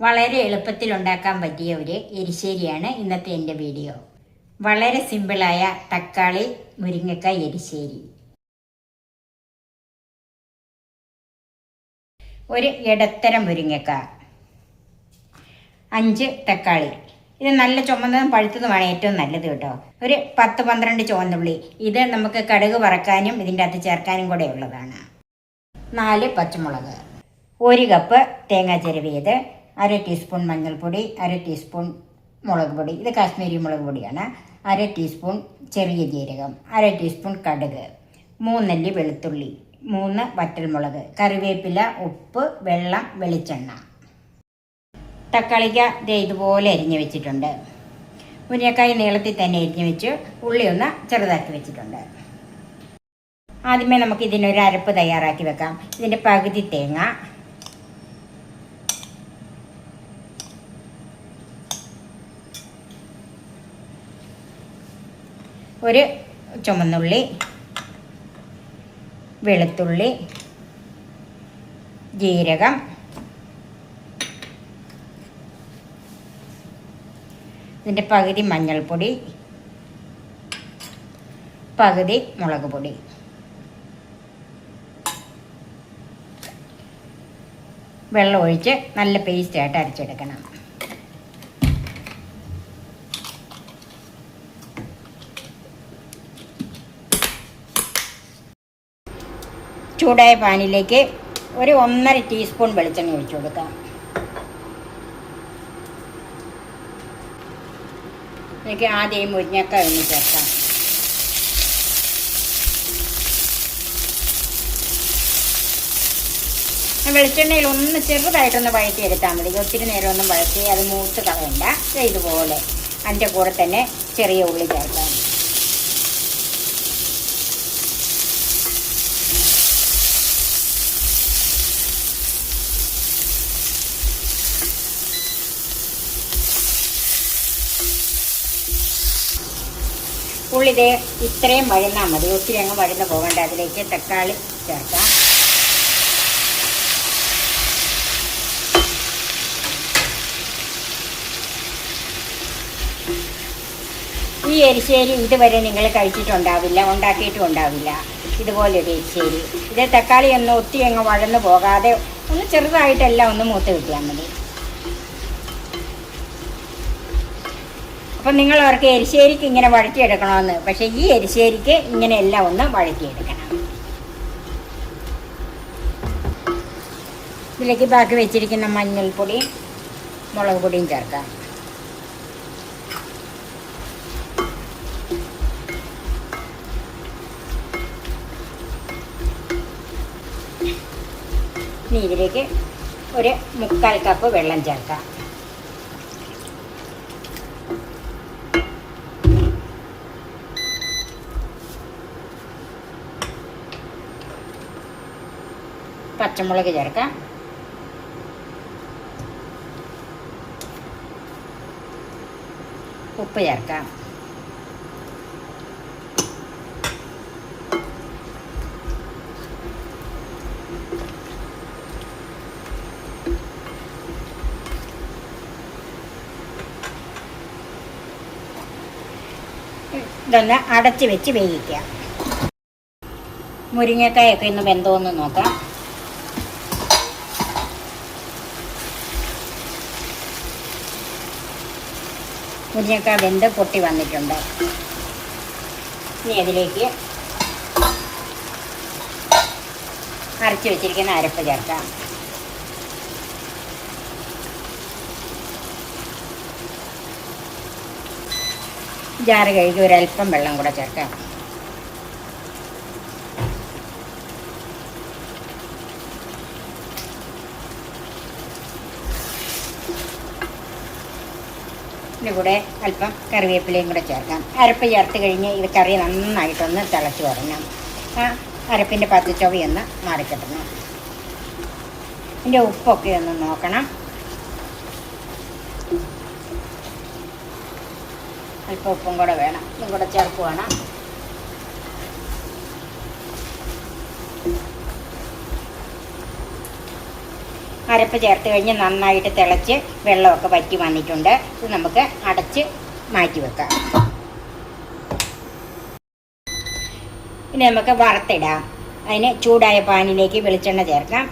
വളരെ എളുപ്പത്തിൽ ഉണ്ടാക്കാൻ പറ്റിയ ഒരു എരിശ്ശേരിയാണ് ഇന്നത്തെ എൻ്റെ വീഡിയോ. വളരെ സിമ്പിളായ തക്കാളി മുരിങ്ങക്കായ എരിശ്ശേരി. ഒരു ഇടത്തരം മുരിങ്ങക്കായ, 5 തക്കാളി. ഇത് നല്ല ചുമന്നതും പഴുത്തതുമാണ് ഏറ്റവും നല്ലത് കേട്ടോ. ഒരു 10-12 ചുവന്നുള്ളി. ഇത് നമുക്ക് കടുക് വറക്കാനും ഇതിൻ്റെ അകത്ത് ചേർക്കാനും കൂടെ ഉള്ളതാണ്. 4 പച്ചമുളക്, 1 കപ്പ് തേങ്ങ ചിരവിയത്, 1/2 ടീസ്പൂൺ മഞ്ഞൾപ്പൊടി, 1/2 ടീസ്പൂൺ മുളക് പൊടി, ഇത് കാശ്മീരി മുളക് പൊടിയാണ്, 1/2 ടീസ്പൂൺ ചെറിയ ജീരകം, 1/2 ടീസ്പൂൺ കടുക്, 3 അല്ലി വെളുത്തുള്ളി, 3 വറ്റൽമുളക്, കറിവേപ്പില, ഉപ്പ്, വെള്ളം, വെളിച്ചെണ്ണ. തക്കാളിക്ക ഇതുപോലെ അരിഞ്ഞ് വെച്ചിട്ടുണ്ട്. മുരിങ്ങക്കായ നീളത്തിൽ തന്നെ അരിഞ്ഞ് വെച്ച് ഉള്ളി ഒന്ന് ചെറുതാക്കി വെച്ചിട്ടുണ്ട്. ആദ്യമേ നമുക്ക് ഇതിനൊരു അരപ്പ് തയ്യാറാക്കി വെക്കാം. ഇതിൻ്റെ പകുതി തേങ്ങ, ഒരു ചുമന്നുള്ളി, വെളുത്തുള്ളി, ജീരകം, ഇതിൻ്റെ പകുതി മഞ്ഞൾപ്പൊടി, പകുതി മുളക് പൊടി. വെള്ളം ഒഴിച്ച് നല്ല പേസ്റ്റായിട്ട് അരച്ചെടുക്കണം. ചൂടായ പാനിലേക്ക് ഒരു 1.5 ടീസ്പൂൺ വെളിച്ചെണ്ണ ഒഴിച്ചു കൊടുക്കാം. ഇതിലേക്ക് ആദ്യം മുരിങ്ങക്കായ ഒന്ന് ചേർക്കാം. വെളിച്ചെണ്ണയിൽ ഒന്ന് ചെറുതായിട്ടൊന്ന് വഴറ്റിയെടുത്താൽ മതി. ഒത്തിരി നേരമൊന്നും വഴറ്റി അത് മൂത്ത് കളയണ്ട. ഇതുപോലെ അതിൻ്റെ കൂടെ തന്നെ ചെറിയ ഉള്ളി ചേർക്കാം. ഉള്ളി ഇത്രയും വഴന്നാൽ മതി, ഒത്തിരി അങ്ങ് വഴന്ന് പോകേണ്ട. അതിലേക്ക് തക്കാളി ചേർക്കാം. ഈ എരിശ്ശേരി ഇതുവരെ നിങ്ങൾ കഴിച്ചിട്ടുണ്ടാവില്ല, ഉണ്ടാക്കിയിട്ടും ഉണ്ടാവില്ല. ഇതുപോലൊരു എരിശ്ശേരി. ഇത് തക്കാളി ഒന്നും ഒത്തിരി അങ്ങ് വഴന്ന് പോകാതെ ഒന്ന് ചെറുതായിട്ടെല്ലാം ഒന്ന് മൂത്ത് കിട്ടിയാൽ മതി. അപ്പം നിങ്ങൾ അവർക്ക് എരിശ്ശേരിക്ക് ഇങ്ങനെ വഴറ്റിയെടുക്കണമെന്ന്, പക്ഷേ ഈ എരിശ്ശേരിക്ക് ഇങ്ങനെ എല്ലാം ഒന്ന് വഴറ്റിയെടുക്കണം. ഇതിലേക്ക് ബാക്കി വെച്ചിരിക്കുന്ന മഞ്ഞൾപ്പൊടിയും മുളക് പൊടിയും ചേർക്കാം. ഇനി ഇതിലേക്ക് ഒരു 3/4 കപ്പ് വെള്ളം ചേർക്കാം. പച്ചമുളക് ചേർക്കാം. ഉപ്പ് ചേർക്കാം. ഇതൊന്ന് അടച്ച് വെച്ച് വേവിക്കാം. മുരിങ്ങക്കായൊക്കെ ഇന്ന് വെന്തോന്ന് നോക്കാം. മുരിങ്ങക്കായ വെന്ത് പൊട്ടി വന്നിട്ടുണ്ട്. ഇനി അതിലേക്ക് അരച്ച് വെച്ചിരിക്കുന്ന അരപ്പ് ചേർക്കാം. ജാറ് കഴുകി ഒരല്പം വെള്ളം കൂടെ ചേർക്കാം. ഇതിൻ്റെ കൂടെ അല്പം കറിവേപ്പിലയും കൂടെ ചേർക്കാം. അരപ്പ് ചേർത്ത് കഴിഞ്ഞ് ഇത് കറി നന്നായിട്ടൊന്ന് തിളച്ച് വരണം. ആ അരപ്പിൻ്റെ പച്ചച്ചുവയൊന്ന് മാറിക്കിട്ടണം. ഇതിൻ്റെ ഉപ്പൊക്കെ ഒന്ന് നോക്കണം. അല്പം ഉപ്പും കൂടെ വേണം, ഇതും കൂടെ ചേർക്കുവാണ്. അരപ്പ് ചേർത്ത് കഴിഞ്ഞ് നന്നായിട്ട് തിളച്ച് വെള്ളമൊക്കെ വറ്റി വന്നിട്ടുണ്ട്. ഇത് നമുക്ക് അടച്ച് മാറ്റി വെക്കാം. ഇനി നമുക്ക് വറുത്തിടാം. അതിന് ചൂടായ പാനിലേക്ക് വെളിച്ചെണ്ണ ചേർക്കാം.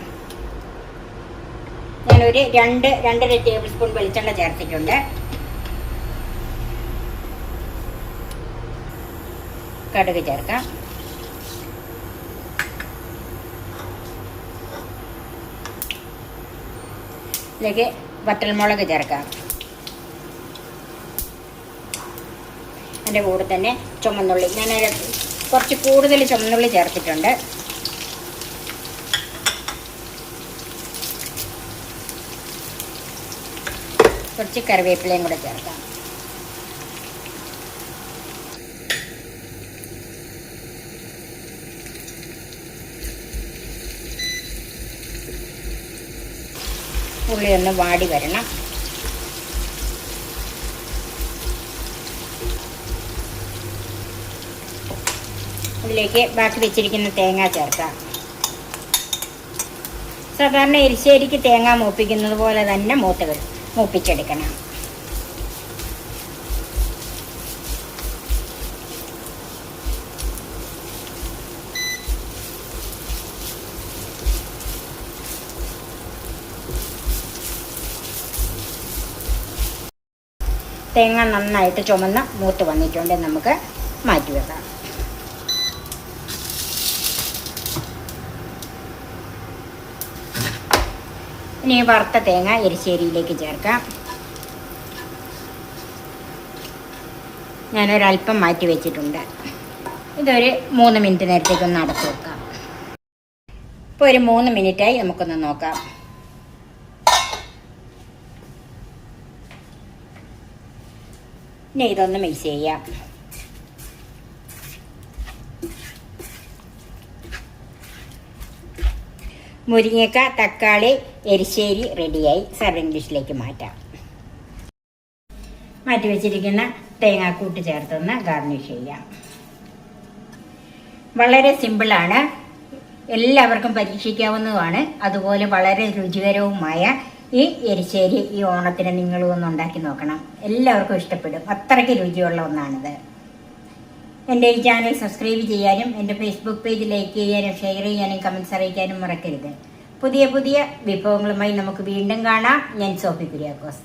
ഞാനൊരു 2-2.5 ടേബിൾ സ്പൂൺ വെളിച്ചെണ്ണ ചേർത്തിട്ടുണ്ട്. കടുക് ചേർക്കാം. ഇതിലേക്ക് വറ്റൽമുളക് ചേർക്കാം. അതിൻ്റെ കൂടെ തന്നെ ചുമന്നുള്ളി, ഞാൻ കുറച്ച് കൂടുതൽ ചുമന്നുള്ളി ചേർത്തിട്ടുണ്ട്. കുറച്ച് കറിവേപ്പിലയും കൂടെ ചേർക്കാം. ഉള്ളി ഒന്ന് വാടി വരണം. ഇതിലേക്ക് ബാക്കി വെച്ചിരിക്കുന്ന തേങ്ങ ചേർക്കാം. സാധാരണ എരിശ്ശേരിക്ക് തേങ്ങ മൂപ്പിക്കുന്നത് പോലെ തന്നെ മൂപ്പിച്ചെടുക്കണം. തേങ്ങ നന്നായിട്ട് ചുമന്ന് മൂത്ത് വന്നിട്ടുണ്ട്. നമുക്ക് മാറ്റി വെക്കാം. ഇനി വറുത്ത തേങ്ങ എരിശ്ശേരിയിലേക്ക് ചേർക്കാം. ഞാനൊരല്പം മാറ്റി വെച്ചിട്ടുണ്ട്. ഇതൊരു 3 മിനിറ്റ് നേരത്തേക്കൊന്ന് അടച്ചു വെക്കാം. ഇപ്പോൾ ഒരു 3 മിനിറ്റായി. നമുക്കൊന്ന് നോക്കാം. ഇനി ഇതൊന്ന് മിക്സ് ചെയ്യാം. മുരിങ്ങക്ക, തക്കാളി, എരിശ്ശേരി റെഡിയായി. സർവിംഗ് ഡിഷിലേക്ക് മാറ്റാം. മാറ്റി വെച്ചിരിക്കുന്ന തേങ്ങാക്കൂട്ട് ചേർത്തൊന്ന് ഗാർണിഷ് ചെയ്യാം. വളരെ സിമ്പിളാണ്, എല്ലാവർക്കും പരീക്ഷിക്കാവുന്നതുമാണ്. അതുപോലെ വളരെ രുചികരവുമായ ഈ എരിശ്ശേരി ഈ ഓണത്തിന് നിങ്ങളും ഒന്ന് ഉണ്ടാക്കി നോക്കണം. എല്ലാവർക്കും ഇഷ്ടപ്പെടും. അത്രയ്ക്ക് രുചിയുള്ള ഒന്നാണിത്. എൻ്റെ ഈ ചാനൽ സബ്സ്ക്രൈബ് ചെയ്യാനും എൻ്റെ ഫേസ്ബുക്ക് പേജ് ലൈക്ക് ചെയ്യാനും ഷെയർ ചെയ്യാനും കമൻറ്റ്സ് അറിയിക്കാനും മറക്കരുത്. പുതിയ പുതിയ വിഭവങ്ങളുമായി നമുക്ക് വീണ്ടും കാണാം. ഞാൻ സോഫി കുര്യാക്കോസ്.